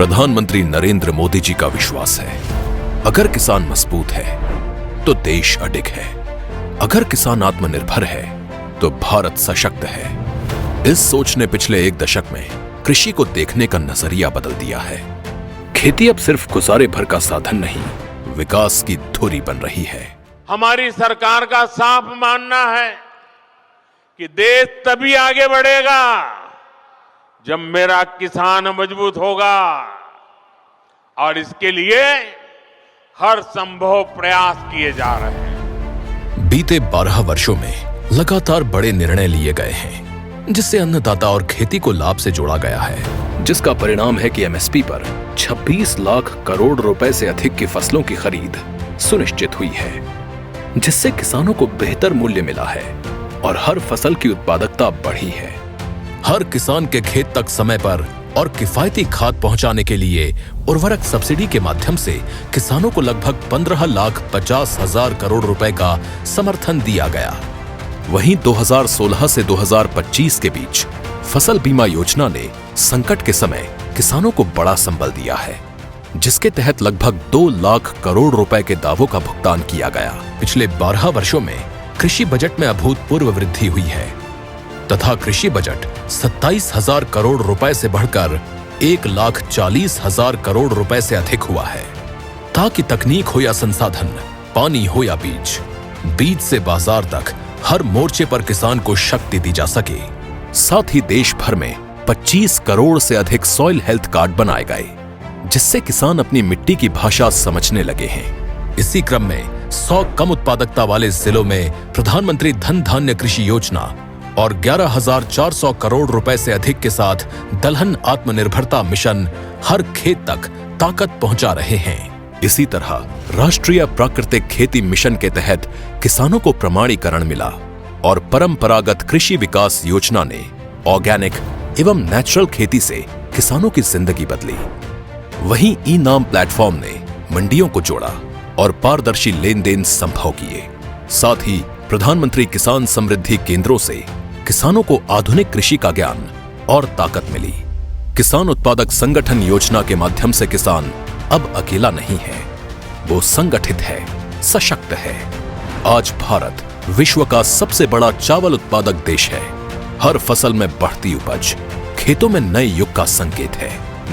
प्रधानमंत्री नरेंद्र मोदी जी का विश्वास है, अगर किसान मजबूत है तो देश अडिग है, अगर किसान आत्मनिर्भर है तो भारत सशक्त है। इस सोच ने पिछले एक दशक में कृषि को देखने का नजरिया बदल दिया है। खेती अब सिर्फ गुजारे भर का साधन नहीं, विकास की धुरी बन रही है। हमारी सरकार का साफ मानना है कि देश तभी आगे बढ़ेगा जब मेरा किसान मजबूत होगा, और इसके लिए हर संभव प्रयास किए जा रहे हैं। बीते 12 वर्षों में लगातार बड़े निर्णय लिए गए हैं, जिससे अन्नदाता और खेती को लाभ से जोड़ा गया है, जिसका परिणाम है कि एमएसपी पर 26 लाख करोड़ रुपए से अधिक की फसलों की खरीद सुनिश्चित हुई है, जिससे किसानों को बेहतर मूल्य मिला है और हर फसल की उत्पादकता बढ़ी है। हर किसान के खेत तक समय पर और किफायती खाद पहुंचाने के लिए उर्वरक सब्सिडी के माध्यम से किसानों को लगभग 15,50,000 करोड़ रुपए का समर्थन दिया गया। वहीं 2016 से 2025 के बीच फसल बीमा योजना ने संकट के समय किसानों को बड़ा संबल दिया है, जिसके तहत लगभग 2 लाख करोड़ रुपए के दावों का भुगतान किया गया। पिछले 12 वर्षों में कृषि बजट में अभूतपूर्व वृद्धि हुई है तथा कृषि बजट 27,000 करोड़ रुपए से बढ़कर 1,40,000 करोड़ रुपए से अधिक हुआ है, ताकि तकनीक हो या संसाधन, पानी हो या बीज से बाजार तक हर मोर्चे पर किसान को शक्ति दी जा सके। साथ ही देश भर में 25 करोड़ से अधिक सॉइल हेल्थ कार्ड बनाए गए, जिससे किसान अपनी मिट्टी की भाषा समझने लगे हैं। इसी क्रम में 100 कम उत्पादकता वाले जिलों में प्रधानमंत्री धन धान्य कृषि योजना और 11,400 करोड़ रुपए से अधिक के साथ दलहन आत्मनिर्भरता मिशन हर खेत तक ताकत पहुंचा रहे हैं। इसी तरह राष्ट्रीय प्राकृतिक खेती मिशन के तहत किसानों को प्रमाणीकरण मिला और परंपरागत कृषि विकास योजना ने ऑर्गेनिक एवं नेचुरल खेती से किसानों की जिंदगी बदली। वहीं ई नाम प्लेटफॉर्म ने मंडियों को जोड़ा और पारदर्शी लेन देन संभव किए। साथ ही प्रधानमंत्री किसान समृद्धि केंद्रों से किसानों को आधुनिक कृषि का ज्ञान और ताकत मिली। किसान उत्पादक संगठन योजना के माध्यम से किसान अब अकेला नहीं है, वो संगठित है, सशक्त है। आज भारत विश्व का सबसे बड़ा चावल उत्पादक देश है। हर फसल में बढ़ती उपज खेतों में नए युग का संकेत है।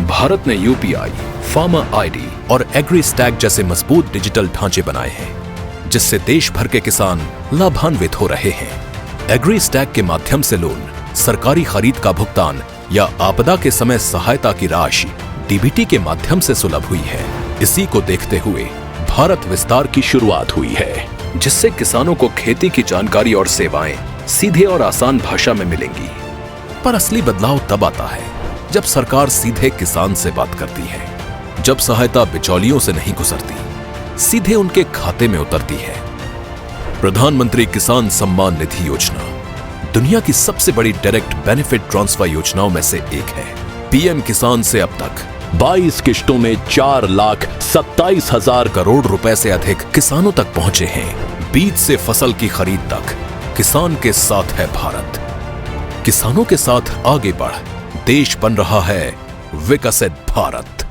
भारत ने यूपीआई, फार्मर आईडी और एग्री स्टैक जैसे मजबूत डिजिटल ढांचे बनाए हैं, जिससे देश भर के किसान लाभान्वित हो रहे हैं। एग्री स्टैक के माध्यम से लोन, सरकारी खरीद का भुगतान या आपदा के समय सहायता की राशि डीबीटी के माध्यम से सुलभ हुई है। इसी को देखते हुए भारत विस्तार की शुरुआत हुई है, जिससे किसानों को खेती की जानकारी और सेवाएं सीधे और आसान भाषा में मिलेंगी। पर असली बदलाव तब आता है जब सरकार सीधे किसान से बात करती है, जब सहायता बिचौलियों से नहीं गुजरती, सीधे उनके खाते में उतरती है। प्रधानमंत्री किसान सम्मान निधि योजना दुनिया की सबसे बड़ी डायरेक्ट बेनिफिट ट्रांसफर योजनाओं में से एक है। पीएम किसान से अब तक 22 किश्तों में 4,27,000 करोड़ रुपए से अधिक किसानों तक पहुंचे हैं। बीज से फसल की खरीद तक किसान के साथ है भारत। किसानों के साथ आगे बढ़ देश बन रहा है विकसित भारत।